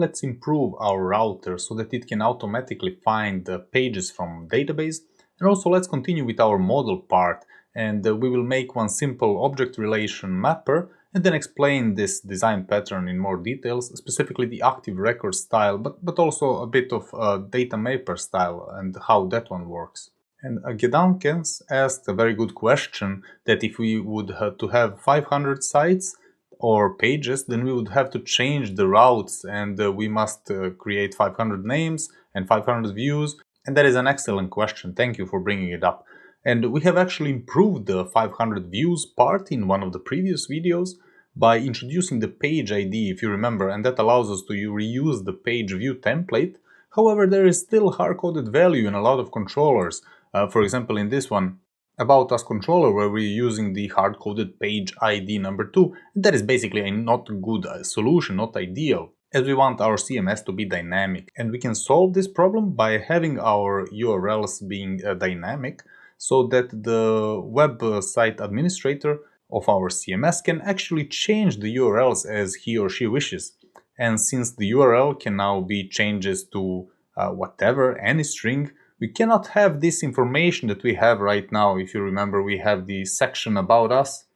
let's improve our router so that it can automatically find the pages from database. And also let's continue with our model part, and we will make one simple object relation mapper and then explain this design pattern in more details, specifically the active record style, but also a bit of data mapper style and how that one works. And Gedankens asked a very good question, that if we would have to have 500 sites or pages, then we would have to change the routes, and we must create 500 names and 500 views. And that is an excellent question. Thank you for bringing it up. And we have actually improved the 500 views part in one of the previous videos by introducing the page ID, if you remember, and that allows us to reuse the page view template. However, there is still hard-coded value in a lot of controllers. For example, in this one, About Us controller, where we're using the hard-coded page ID number 2. That is basically a not good solution, not ideal, as we want our CMS to be dynamic. And we can solve this problem by having our URLs being dynamic, so that the website administrator of our CMS can actually change the URLs as he or she wishes. And since the URL can now be changes to whatever, any string, we cannot have this information that we have right now. If you remember, we have the section About Us.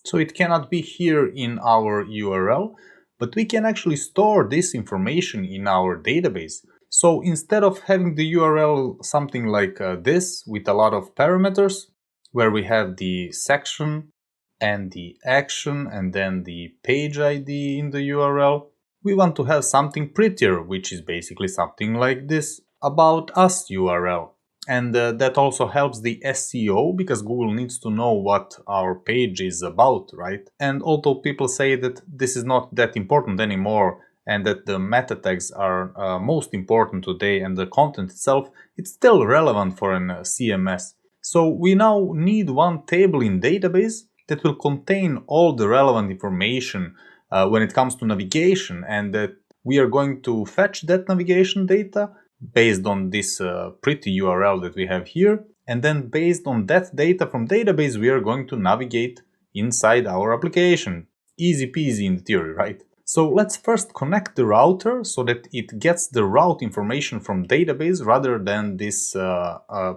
So it cannot be here in our URL, but we can actually store this information in our database. So instead of having the URL something like this with a lot of parameters, where we have the section and the action and then the page ID in the URL, we want to have something prettier, which is basically something like this, About Us URL. And that also helps the SEO, because Google needs to know what our page is about, right? And although people say that this is not that important anymore and that the meta tags are most important today and the content itself, it's still relevant for an CMS. So we now need one table in database that will contain all the relevant information when it comes to navigation, and that we are going to fetch that navigation data based on this pretty URL that we have here, and then based on that data from database we are going to navigate inside our application. Easy peasy in theory, right? So let's first connect the router so that it gets the route information from database rather than this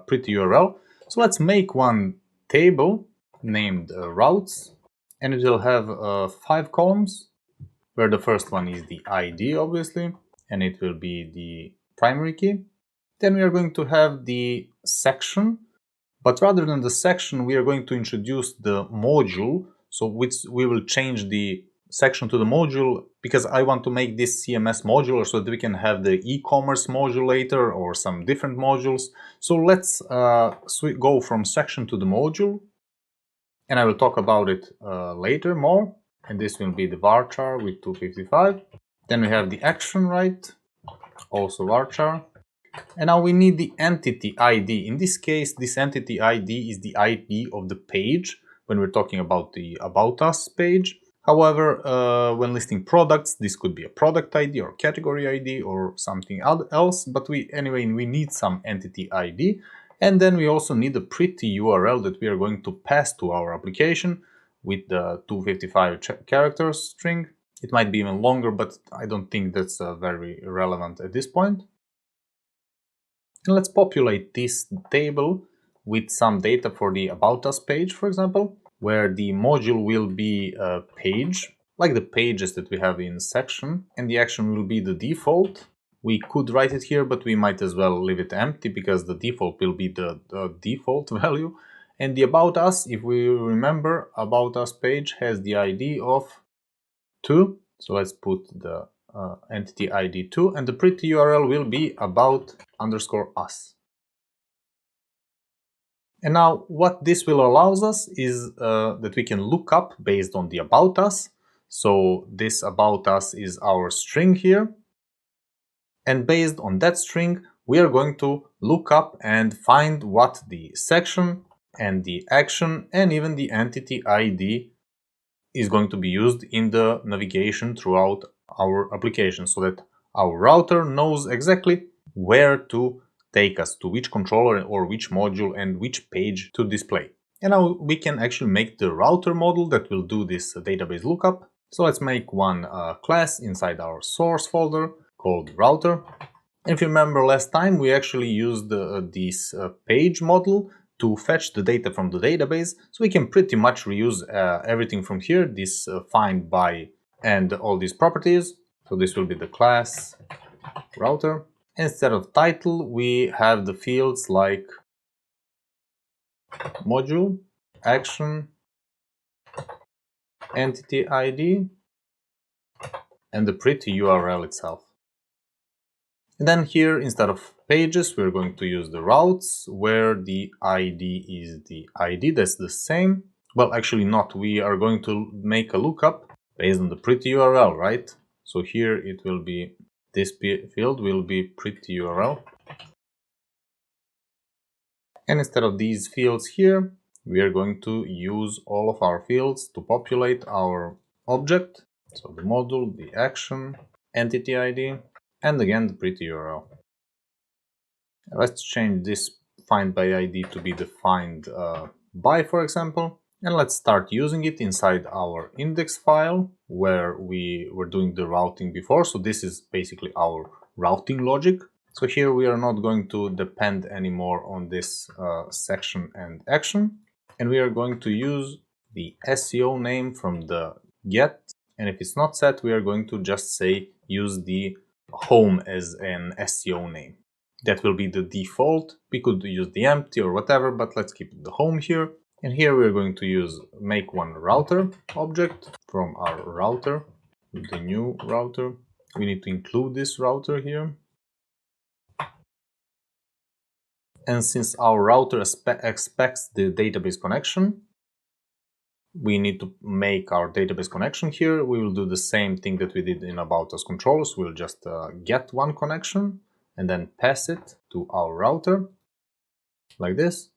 pretty URL. So let's make one table named routes, and it will have 5 columns, where the first one is the ID, obviously, and it will be the primary key. Then we are going to have the section, but rather than the section we are going to introduce the module, so which we will change the section to the module, because I want to make this CMS modular so that we can have the e-commerce module later or some different modules. So let's go from section to the module, and I will talk about it later more. And this will be the varchar with 255. Then we have the action, right? Also varchar. And now we need the entity ID. In this case, this entity ID is the ID of the page when we're talking about the About Us page. However, when listing products, this could be a product ID or category ID or something else, but we need some entity ID. And then we also need a pretty URL that we are going to pass to our application with the 255 characters string. It might be even longer, but I don't think that's very relevant at this point. And let's populate this table with some data for the About Us page, for example, where the module will be a page, like the pages that we have in section, and the action will be the default. We could write it here, but we might as well leave it empty, because the default will be the default value. And the About Us, if we remember, About Us page has the ID of 2, so let's put the entity ID 2, and the pretty URL will be about_us. And now what this will allow us is that we can look up based on the About Us. So this About Us is our string here, and based on that string we are going to look up and find what the section and the action and even the entity ID is going to be used in the navigation throughout our application, so that our router knows exactly where to take us, to which controller or which module and which page to display. And now we can actually make the router model that will do this database lookup. So let's make one class inside our source folder called router. And if you remember last time, we actually used this page model to fetch the data from the database. So we can pretty much reuse everything from here, this find by and all these properties. So this will be the class router. Instead of title, we have the fields like module, action, entity ID, and the pretty URL itself. And then here, instead of pages, we're going to use the routes, where the ID is the ID. That's the same. Well, actually not. We are going to make a lookup based on the pretty URL, right? So here it will be, this field will be pretty URL. And instead of these fields here, we are going to use all of our fields to populate our object. So the module, the action, entity ID, and again the pretty URL. Let's change this find by ID to be the find by, for example. And let's start using it inside our index file where we were doing the routing before. So this is basically our routing logic. So here we are not going to depend anymore on this section and action. And we are going to use the SEO name from the get. And if it's not set, we are going to just say use the home as an SEO name. That will be the default. We could use the empty or whatever, but let's keep the home here. And here we're going to make one router object from our router, the new router. We need to include this router here. And since our router expects the database connection, we need to make our database connection here. We will do the same thing that we did in About Us controllers. We'll just get one connection and then pass it to our router like this.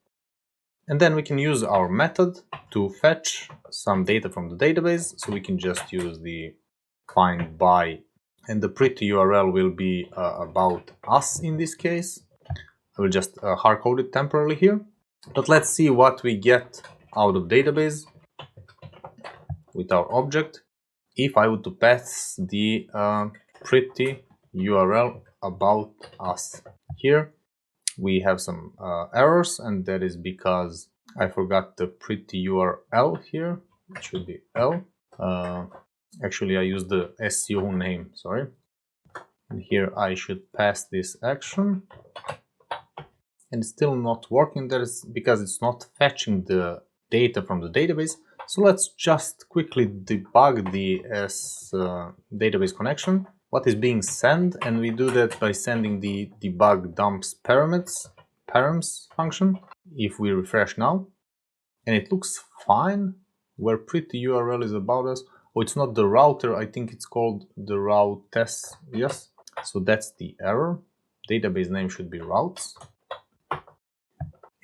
And then we can use our method to fetch some data from the database. So we can just use the find by, and the pretty URL will be about us in this case. I will just hard code it temporarily here. But let's see what we get out of database with our object if I would to pass the pretty URL about us. Here we have some errors, and that is because I forgot the pretty URL here. It should be L. Actually, I used the SEO name, sorry. And here I should pass this action. And it's still not working. That is because it's not fetching the data from the database. So let's just quickly debug the database connection. What is being sent, and we do that by sending the debug dumps params function. If we refresh now, and it looks fine, where pretty URL is about us. Oh, it's not the router, I think it's called the routes. Yes, so that's the error. Database name should be routes.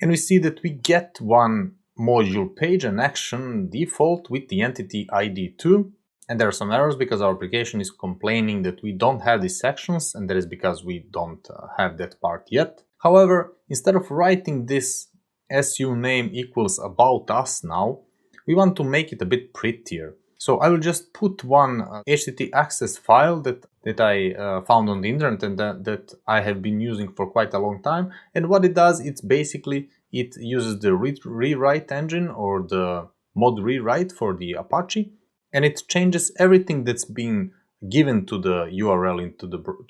And we see that we get one module page and action default with the entity ID 2. And there are some errors because our application is complaining that we don't have these sections, and that is because we don't have that part yet. However, instead of writing this SU name equals about us now, we want to make it a bit prettier. So I will just put one HTTP access file that I found on the internet and that I have been using for quite a long time. And what it does, it's basically, it uses the rewrite engine or the mod rewrite for the Apache, and it changes everything that's been given to the URL to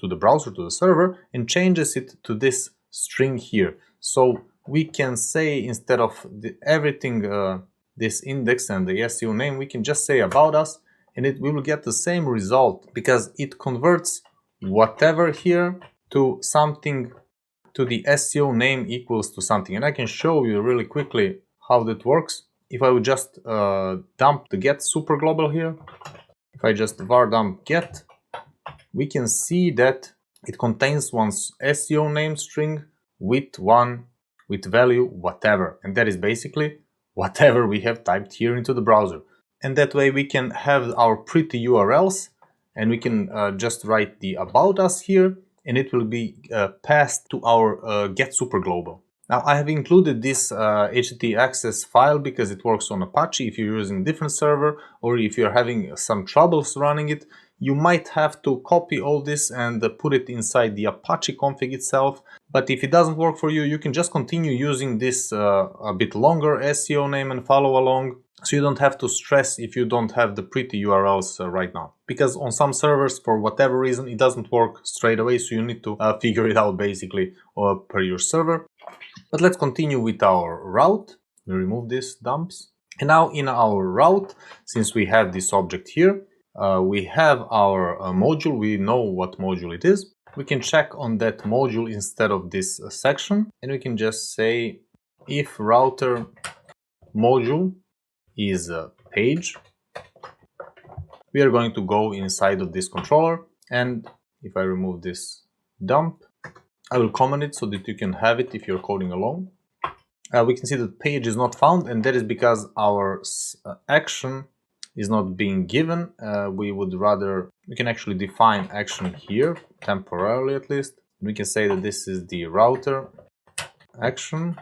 the browser, to the server, and changes it to this string here. So we can say, instead of everything, this index and the SEO name, we can just say about us, and we will get the same result because it converts whatever here to something, to the SEO name equals to something. And I can show you really quickly how that works. If I would just dump the get super global here, if I just var dump get, we can see that it contains one SEO name string with value whatever, and that is basically whatever we have typed here into the browser. And that way we can have our pretty URLs, and we can just write the about us here, and it will be passed to our get super global. Now I have included this HTTP access file because it works on Apache. If you're using different server or if you're having some troubles running it, you might have to copy all this and put it inside the Apache config itself. But if it doesn't work for you, you can just continue using this a bit longer SEO name and follow along. So you don't have to stress if you don't have the pretty URLs right now. Because on some servers, for whatever reason, it doesn't work straight away. So you need to figure it out basically per your server. But let's continue with our route. We remove these dumps. And now in our route, since we have this object here, we have our module. We know what module it is. We can check on that module instead of this section. And we can just say if router module is a page, we are going to go inside of this controller. And if I remove this dump, I will comment it so that you can have it if you're coding along. We can see that page is not found, and that is because our action is not being given. We can actually define action here, temporarily at least. We can say that this is the router action.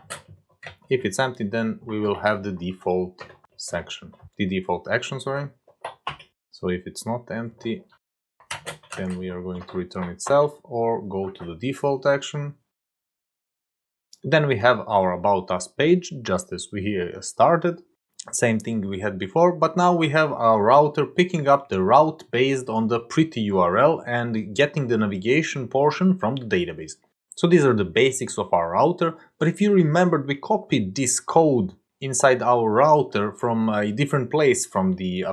If it's empty, then we will have the default action, sorry. So if it's not empty, then we are going to return itself or go to the default action. Then we have our About Us page, just as we started. Same thing we had before, but now we have our router picking up the route based on the pretty URL and getting the navigation portion from the database. So these are the basics of our router, but if you remembered, we copied this code inside our router from a different place, from the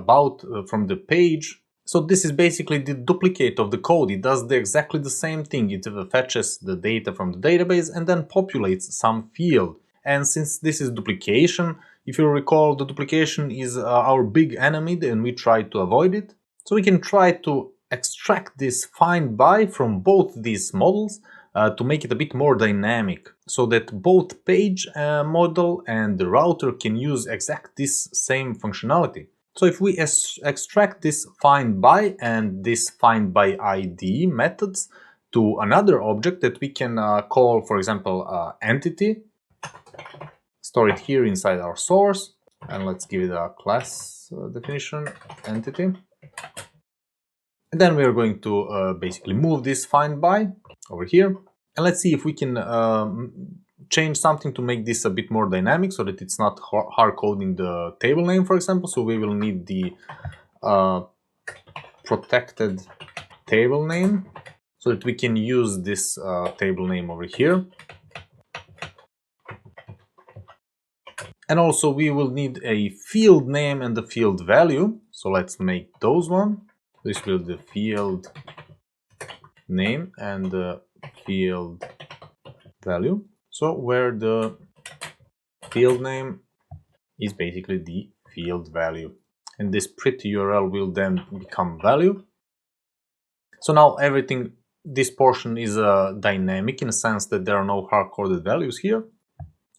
from the page. So this is basically the duplicate of the code. It does exactly the same thing. It fetches the data from the database and then populates some field. And since this is duplication, if you recall, the duplication is our big enemy and we try to avoid it. So we can try to extract this find by from both these models to make it a bit more dynamic, so that both page model and the router can use exact this same functionality. So if we extract this find by and this find by ID methods to another object that we can call, for example, entity, store it here inside our source, and let's give it a class definition, entity. And then we are going to basically move this find by over here. And let's see if we can change something to make this a bit more dynamic so that it's not hard coding the table name, for example. So we will need the protected table name so that we can use this table name over here. And also we will need a field name and the field value. So let's make those one. This will be the field name and the field value. So where the field name is basically the field value. And this pretty URL will then become value. So now everything, this portion is dynamic in a sense that there are no hard-coded values here.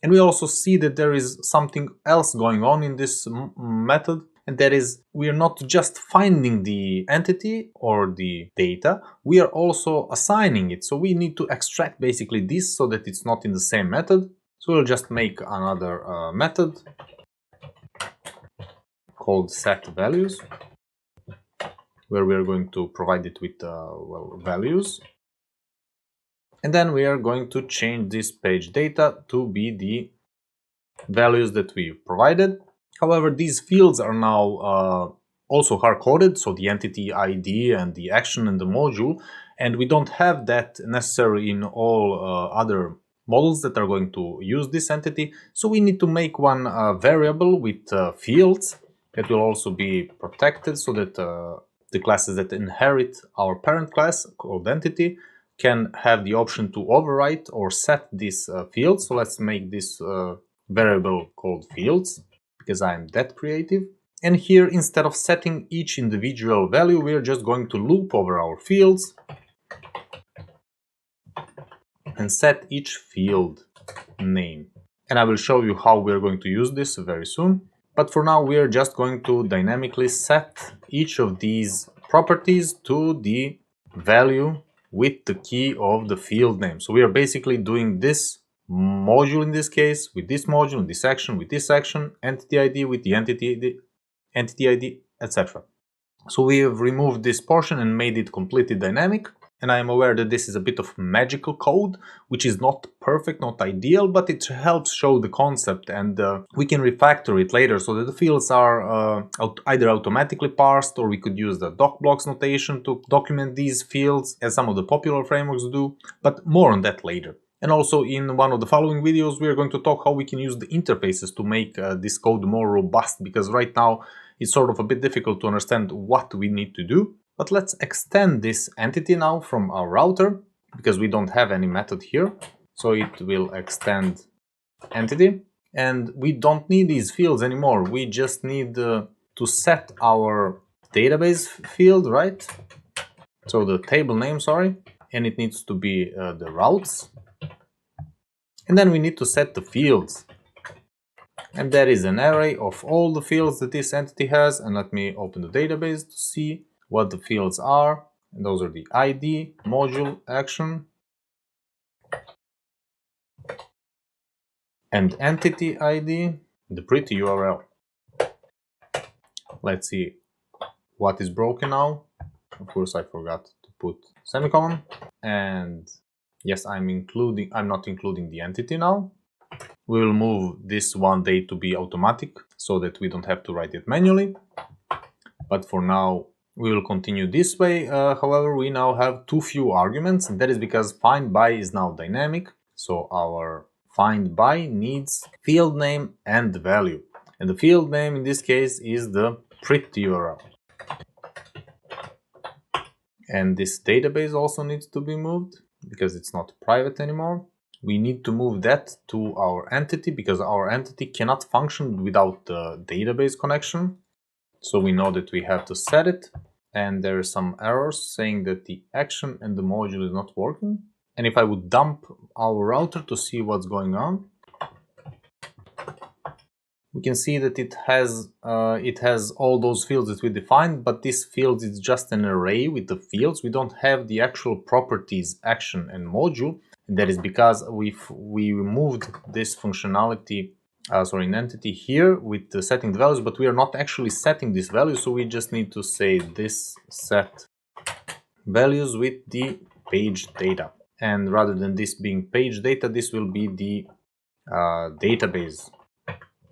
And we also see that there is something else going on in this method, and that is we are not just finding the entity or the data, we are also assigning it. So we need to extract basically this so that it's not in the same method. So we'll just make another method called setValues, where we are going to provide it with values. And then we are going to change this page data to be the values that we provided. However, these fields are now also hard-coded, so the entity ID and the action and the module, and we don't have that necessary in all other models that are going to use this entity. So we need to make one variable with fields that will also be protected so that the classes that inherit our parent class called entity can have the option to overwrite or set this field. So let's make this variable called fields, because I'm that creative. And here, instead of setting each individual value, we are just going to loop over our fields and set each field name. And I will show you how we're going to use this very soon. But for now, we are just going to dynamically set each of these properties to the value with the key of the field name. So we are basically doing this module in this case, with this module, this action, with this action, entity ID with the entity ID, etc. So we have removed this portion and made it completely dynamic. And I am aware that this is a bit of magical code, which is not perfect, not ideal, but it helps show the concept, and we can refactor it later so that the fields are either automatically parsed, or we could use the docblocks notation to document these fields, as some of the popular frameworks do, but more on that later. And also in one of the following videos we are going to talk how we can use the interfaces to make this code more robust, because right now it's sort of a bit difficult to understand what we need to do. But let's extend this entity now from our router, because we don't have any method here. So it will extend entity, and we don't need these fields anymore. We just need to set our database field, right? So the table name, sorry, and it needs to be the routes. And then we need to set the fields. And that is an array of all the fields that this entity has. And let me open the database to see what the fields are. And those are the ID, module, action, and entity ID, the pretty URL. Let's see what is broken now. Of course, I forgot to put semicolon. And yes, I'm not including the entity now. We will move this one day to be automatic so that we don't have to write it manually. But for now, we will continue this way. However, we now have too few arguments, and that is because find by is now dynamic. So our find by needs field name and value. And the field name in this case is the pretty URL. And this database also needs to be moved because it's not private anymore. We need to move that to our entity because our entity cannot function without the database connection. So we know that we have to set it, and there are some errors saying that the action and the module is not working. And if I would dump our router to see what's going on, we can see that it has all those fields that we defined, but this field is just an array with the fields. We don't have the actual properties action and module, and that is because we moved this functionality an entity here with the setting the values, but we are not actually setting this value, so we just need to say this set values with the page data. And rather than this being page data, this will be the database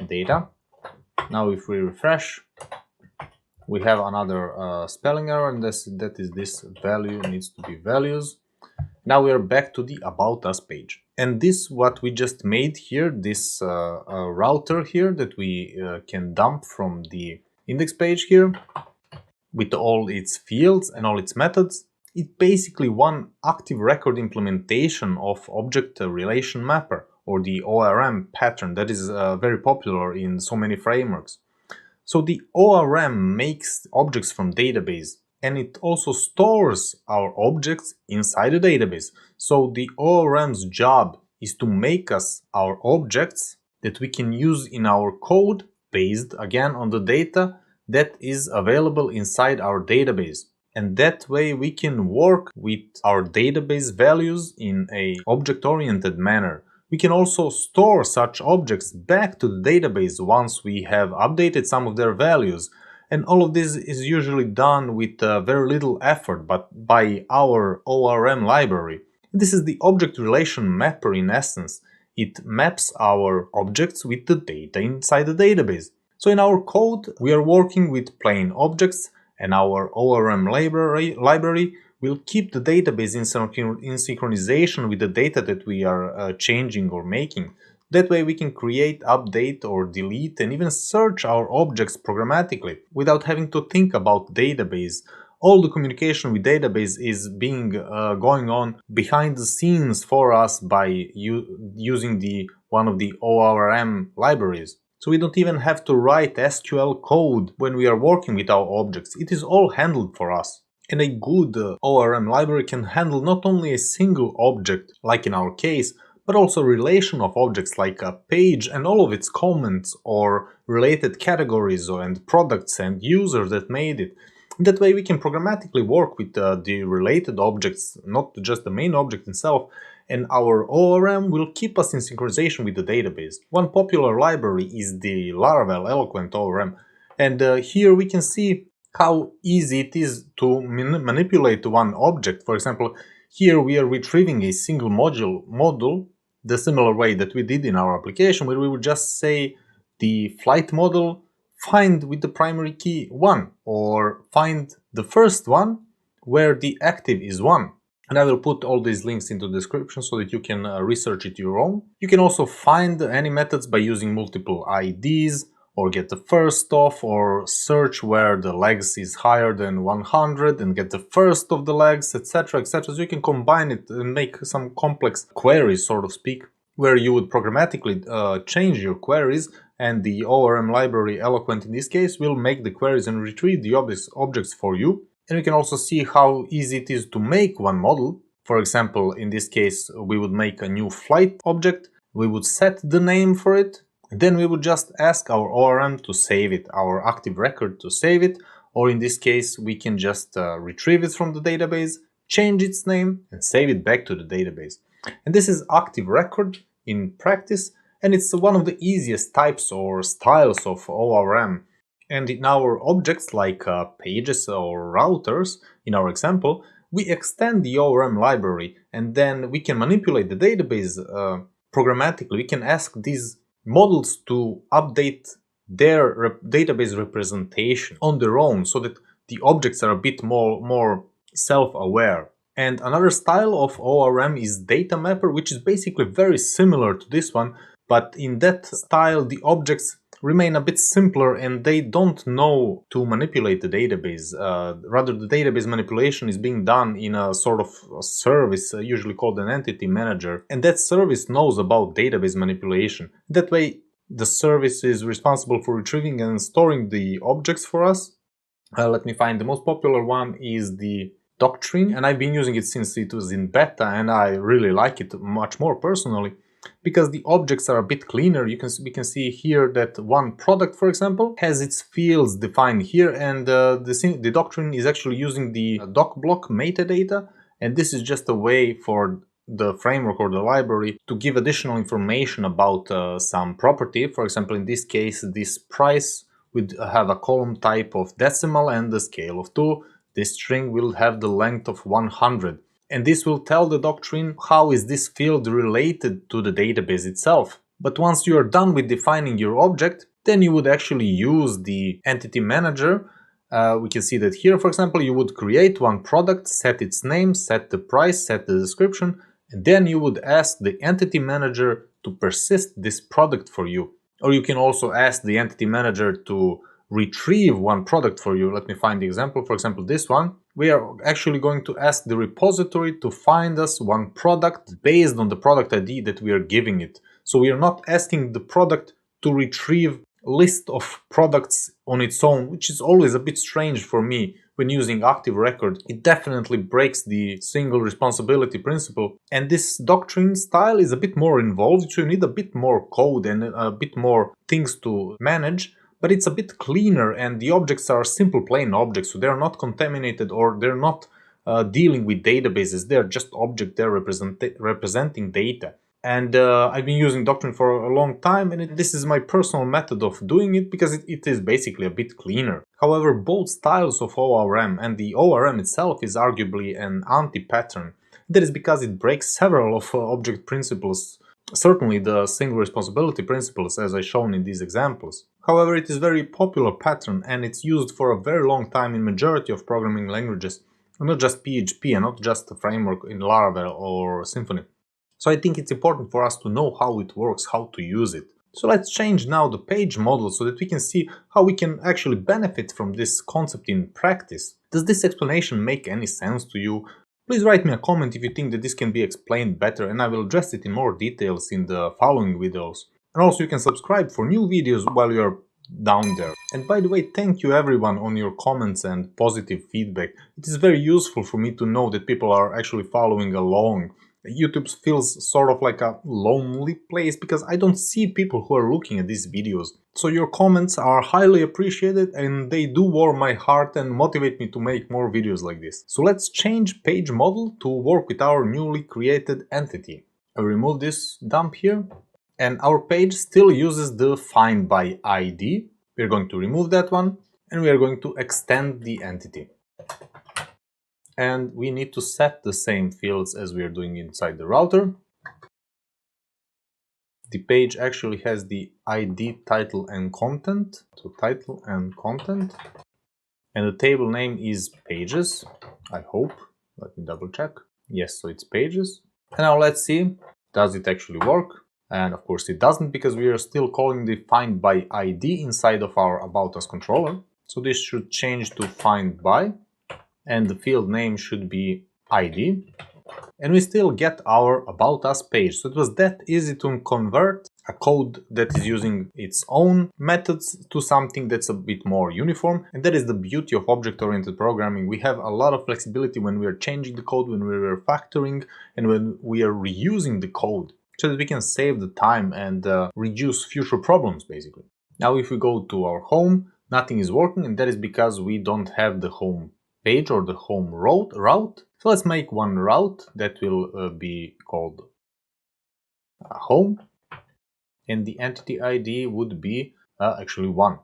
data. Now if we refresh, we have another spelling error, and that is this value needs to be values. Now we are back to the About Us page. And this, what we just made here, this router here that we can dump from the index page here with all its fields and all its methods, it's basically one active record implementation of Object-relational mapper, or the ORM pattern that is very popular in so many frameworks. So the ORM makes objects from database, and it also stores our objects inside the database. So the ORM's job is to make us our objects that we can use in our code based again on the data that is available inside our database. And that way we can work with our database values in an object-oriented manner. We can also store such objects back to the database once we have updated some of their values. And all of this is usually done with very little effort, but by our ORM library. This is the object-relational mapper in essence. It maps our objects with the data inside the database. So in our code, we are working with plain objects, and our ORM library will keep the database in synchronization with the data that we are changing or making. That way we can create, update or delete and even search our objects programmatically without having to think about database. All the communication with database is going on behind the scenes for us by using one of the ORM libraries. So we don't even have to write SQL code when we are working with our objects. It is all handled for us. And a good ORM library can handle not only a single object, like in our case, but also a relation of objects like a page and all of its comments or related categories and products and users that made it. That way we can programmatically work with the related objects, not just the main object itself, and our ORM will keep us in synchronization with the database. One popular library is the Laravel Eloquent ORM, and here we can see how easy it is to manipulate one object. For example, here we are retrieving a single module the similar way that we did in our application, where we would just say the flight model find with the primary key 1, or find the first one where the active is 1. And I will put all these links into the description so that you can research it your own. You can also find any methods by using multiple IDs, or get the first of, or search where the legs is higher than 100 and get the first of the legs, etc, etc. So you can combine it and make some complex queries, so to speak, where you would programmatically change your queries, and the ORM library Eloquent in this case will make the queries and retrieve the objects for you. And we can also see how easy it is to make one model. For example, in this case we would make a new flight object, we would set the name for it, then we would just ask our ORM to save it, our Active Record to save it, or in this case we can just retrieve it from the database, change its name and save it back to the database. And this is Active Record in practice, and it's one of the easiest types or styles of ORM. And in our objects like pages or routers, in our example, we extend the ORM library, and then we can manipulate the database programmatically. We can ask these models to update their database representation on their own, so that the objects are a bit more self-aware. And another style of ORM is data mapper, which is basically very similar to this one, but in that style the objects remain a bit simpler and they don't know to manipulate the database. Rather, the database manipulation is being done in a sort of a service, usually called an entity manager, and that service knows about database manipulation. That way the service is responsible for retrieving and storing the objects for us. Let me find the most popular one is the Doctrine, and I've been using it since it was in beta, and I really like it much more personally, because the objects are a bit cleaner. We can see here that one product, for example, has its fields defined here, and the Doctrine is actually using the doc block metadata, and this is just a way for the framework or the library to give additional information about some property. For example, in this case, this price would have a column type of decimal and the scale of 2. This string will have the length of 100. And this will tell the Doctrine how is this field related to the database itself. But once you are done with defining your object, then you would actually use the entity manager. We can see that here, for example, you would create one product, set its name, set the price, set the description, and then you would ask the entity manager to persist this product for you. Or you can also ask the entity manager to retrieve one product for you. Let me find the example. For example, this one. We are actually going to ask the repository to find us one product based on the product ID that we are giving it. So we are not asking the product to retrieve a list of products on its own, which is always a bit strange for me when using Active Record. It definitely breaks the single responsibility principle. And this Doctrine style is a bit more involved, so you need a bit more code and a bit more things to manage. But it's a bit cleaner, and the objects are simple plain objects, so they're not contaminated or they're not dealing with databases. They're just objects, they're representing data. And I've been using Doctrine for a long time, and this is my personal method of doing it because it is basically a bit cleaner. However, both styles of ORM and the ORM itself is arguably an anti-pattern. That is because it breaks several of object principles. Certainly the single responsibility principles, as I shown in these examples. However, it is a very popular pattern, and it's used for a very long time in majority of programming languages, and not just PHP and not just a framework in Laravel or Symfony. So I think it's important for us to know how it works, how to use it. So let's change now the page model so that we can see how we can actually benefit from this concept in practice. Does this explanation make any sense to you? Please write me a comment if you think that this can be explained better, and I will address it in more details in the following videos. And also you can subscribe for new videos while you're down there. And by the way, thank you everyone on your comments and positive feedback. It is very useful for me to know that people are actually following along YouTube feels sort of like a lonely place because I don't see people who are looking at these videos. So your comments are highly appreciated and they do warm my heart and motivate me to make more videos like this. So let's change page model to work with our newly created entity. I remove this dump here and our page still uses the find by ID. We're going to remove that one and we are going to extend the entity. And we need to set the same fields as we are doing inside the router. The page actually has the ID, title and content. So title and content. And the table name is pages, I hope. Let me double check. Yes, so it's pages. And now let's see, does it actually work? And of course it doesn't because we are still calling the find by ID inside of our about us controller. So this should change to find by. And the field name should be ID. And we still get our About Us page. So it was that easy to convert a code that is using its own methods to something that's a bit more uniform. And that is the beauty of object-oriented programming. We have a lot of flexibility when we are changing the code, when we are refactoring, and when we are reusing the code, so that we can save the time and reduce future problems, basically. Now if we go to our home, nothing is working, and that is because we don't have the home page or the home route. So let's make one route that will be called home, and the entity ID would be actually 1.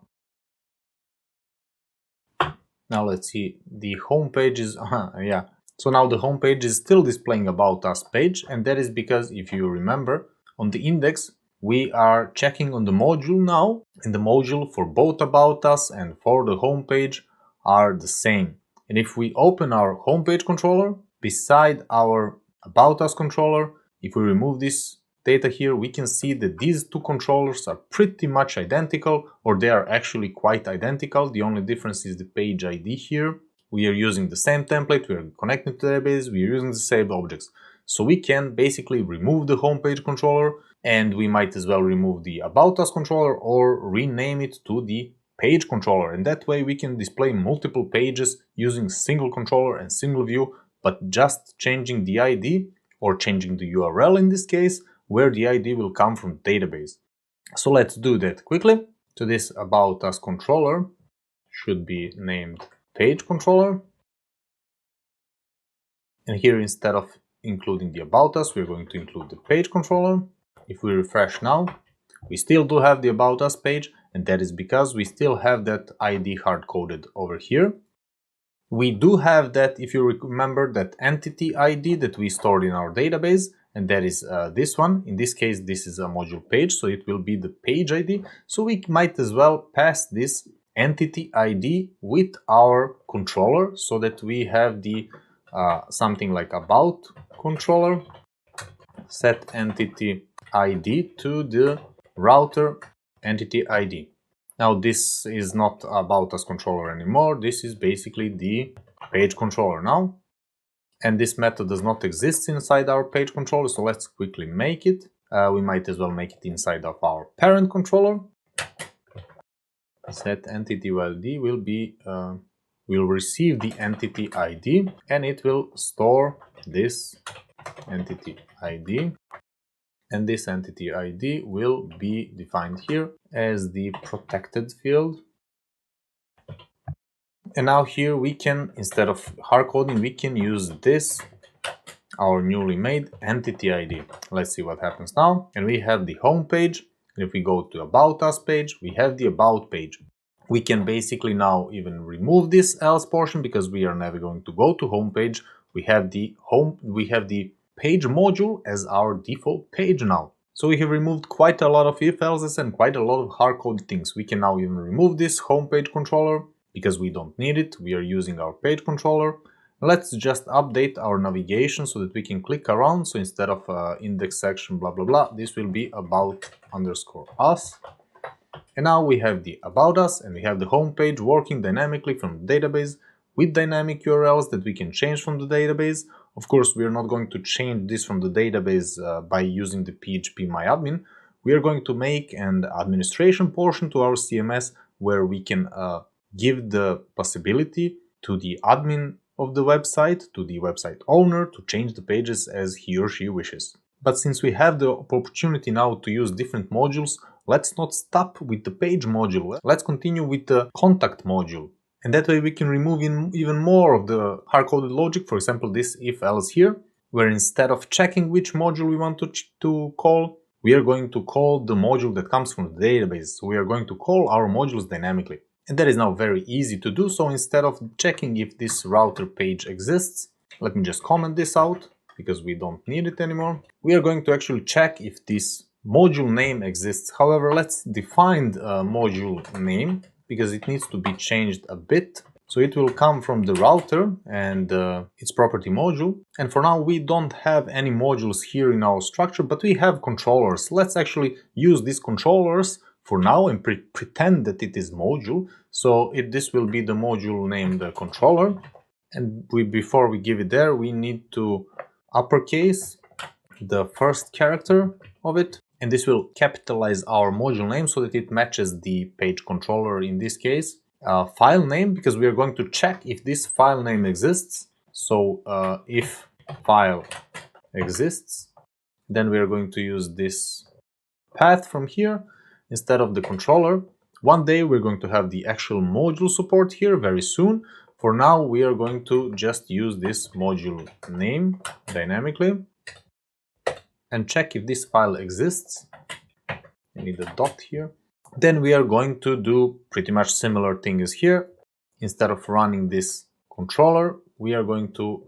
Now let's see, the home page is yeah. So now the home page is still displaying About Us page, and that is because, if you remember, on the index we are checking on the module now, and the module for both About Us and for the home page are the same. And if we open our homepage controller, beside our About Us controller, if we remove this data here, we can see that these two controllers are pretty much identical, or they are actually quite identical. The only difference is the page ID here. We are using the same template, we are connecting to the database, we are using the same objects. So we can basically remove the homepage controller, and we might as well remove the About Us controller or rename it to the page controller, and that way we can display multiple pages using single controller and single view, but just changing the ID or changing the URL in this case, where the ID will come from database. So let's do that quickly. So this About Us controller should be named page controller, and here instead of including the About Us, we're going to include the page controller. If we refresh now, we still do have the About Us page, and that is because we still have that ID hard-coded over here. We do have that, if you remember, that entity ID that we stored in our database, and that is this one. In this case, this is a module page, so it will be the page ID. So we might as well pass this entity ID with our controller, so that we have the something like about controller, set entity ID to the router entity ID. Now this is not About Us controller anymore, this is basically the page controller now. And this method does not exist inside our page controller, so let's quickly make it. We might as well make it inside of our parent controller. Set entity ID will receive the entity ID, and it will store this entity ID. And this entity ID will be defined here as the protected field. And now here we can, instead of hard coding, we can use this, our newly made entity ID. Let's see what happens now. And we have the home page. And if we go to About Us page, we have the About page. We can basically now even remove this else portion because we are never going to go to home page. We have the page module as our default page now. So we have removed quite a lot of if-elses and quite a lot of hard-coded things. We can now even remove this home page controller because we don't need it. We are using our page controller. Let's just update our navigation so that we can click around. So instead of index section blah blah blah, this will be about_us. And now we have the About Us and we have the home page working dynamically from the database with dynamic URLs that we can change from the database. Of course, we are not going to change this from the database by using the PHP myadmin. We are going to make an administration portion to our CMS where we can give the possibility to the admin of the website to the website owner to change the pages as he or she wishes. But since we have the opportunity now to use different modules, let's not stop with the page module. Let's continue with the contact module. And that way we can remove even more of the hard-coded logic. For example, this if-else here, where instead of checking which module we want to call, we are going to call the module that comes from the database. So we are going to call our modules dynamically. And that is now very easy to do. So instead of checking if this router page exists, let me just comment this out because we don't need it anymore. We are going to actually check if this module name exists. However, let's define a module name because it needs to be changed a bit. So it will come from the router and its property module. And for now, we don't have any modules here in our structure, but we have controllers. Let's actually use these controllers for now and pretend that it is module. So this will be the module named controller. And before we give it there, we need to uppercase the first character of it. And this will capitalize our module name so that it matches the page controller in this case. File name, because we are going to check if this file name exists. So if file exists, then we are going to use this path from here instead of the controller. One day we're going to have the actual module support here very soon. For now, we are going to just use this module name dynamically and check if this file exists. I need a dot here. Then we are going to do pretty much similar thing as here. Instead of running this controller, we are going to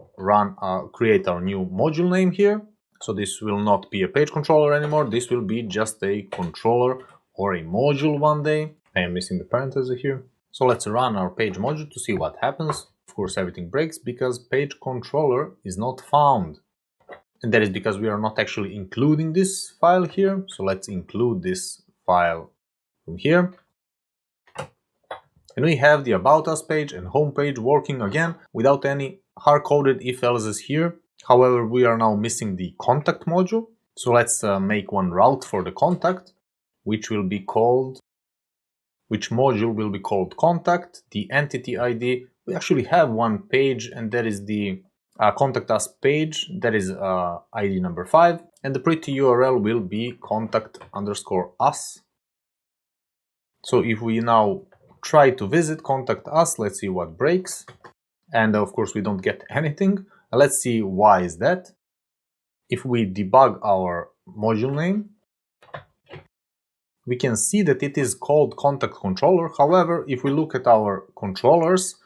create our new module name here. So this will not be a page controller anymore. This will be just a controller or a module one day. I am missing the parenthesis here. So let's run our page module to see what happens. Of course, everything breaks because page controller is not found. And that is because we are not actually including this file here. So let's include this file from here. And we have the About Us page and Home page working again without any hard-coded if-else's here. However, we are now missing the contact module. So let's make one route for the contact, which module will be called contact. The entity ID, we actually have one page, and that is the contact us page, that is ID number 5. And the pretty URL will be contact_us. So if we now try to visit contact us, let's see what breaks. And of course we don't get anything. Let's see why is that. If we debug our module name, we can see that it is called contact controller. However, if we look at our controllers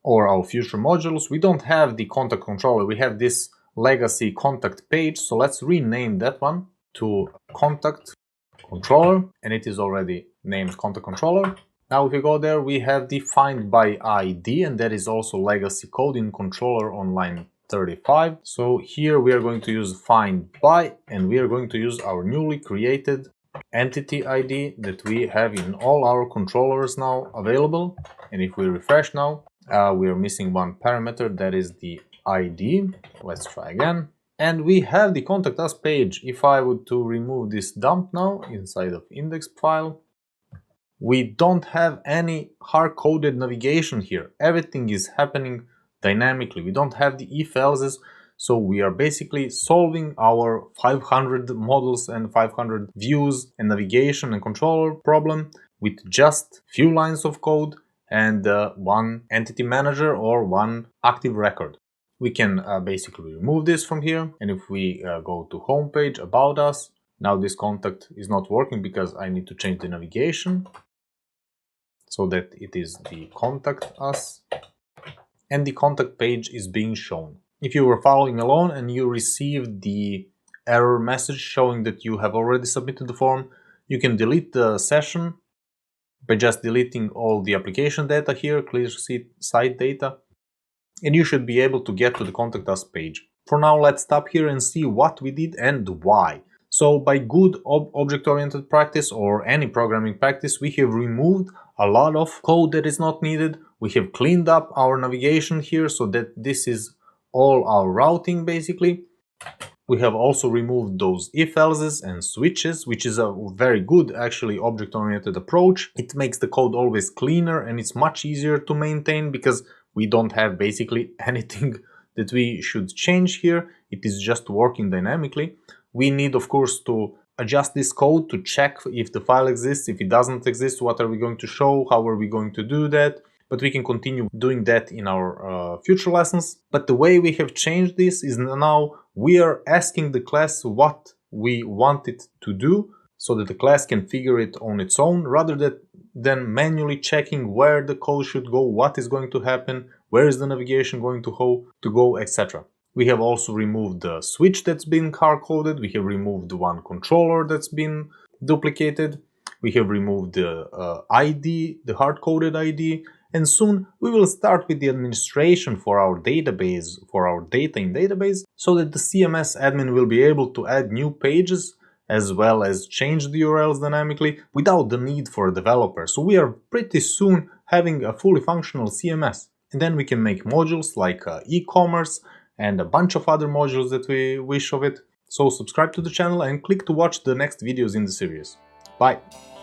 or our future modules, we don't have the contact controller. We have this legacy contact page. So let's rename that one to contact controller, and it is already named contact controller. Now if you go there, we have the find by ID, and that is also legacy code in controller on line 35. So here we are going to use find by, and we are going to use our newly created entity ID that we have in all our controllers now available. And if we refresh now, we are missing one parameter, that is the ID. Let's try again. And we have the contact us page. If I would to remove this dump now inside of index file, we don't have any hard-coded navigation here. Everything is happening dynamically. We don't have the if-else's. So we are basically solving our 500 models and 500 views and navigation and controller problem with just few lines of code and one entity manager or one active record. We can basically remove this from here. And if we go to home page, about us, now this contact is not working because I need to change the navigation so that it is the contact us, and the contact page is being shown. If you were following along and you received the error message showing that you have already submitted the form, you can delete the session by just deleting all the application data here, clear site data, and you should be able to get to the contact us page. For now, let's stop here and see what we did and why. So by good object-oriented practice or any programming practice, we have removed a lot of code that is not needed. We have cleaned up our navigation here so that this is all our routing basically. We have also removed those if-else's and switches, which is a very good actually object-oriented approach. It makes the code always cleaner and it's much easier to maintain because We don't have basically anything that we should change here. It is just working dynamically. We need, of course, to adjust this code to check if the file exists. If it doesn't exist, what are we going to show? How are we going to do that? But we can continue doing that in our future lessons. But the way we have changed this is now we are asking the class what we want it to do, so that the class can figure it on its own, rather than manually checking where the code should go, what is going to happen, where is the navigation going to go, etc. We have also removed the switch that's been hard-coded. We have removed one controller that's been duplicated. We have removed the ID, the hard-coded ID, and soon we will start with the administration for our database, for our data in database, so that the CMS admin will be able to add new pages as well as change the URLs dynamically without the need for a developer. So we are pretty soon having a fully functional CMS. And then we can make modules like e-commerce and a bunch of other modules that we wish of it. So subscribe to the channel and click to watch the next videos in the series. Bye!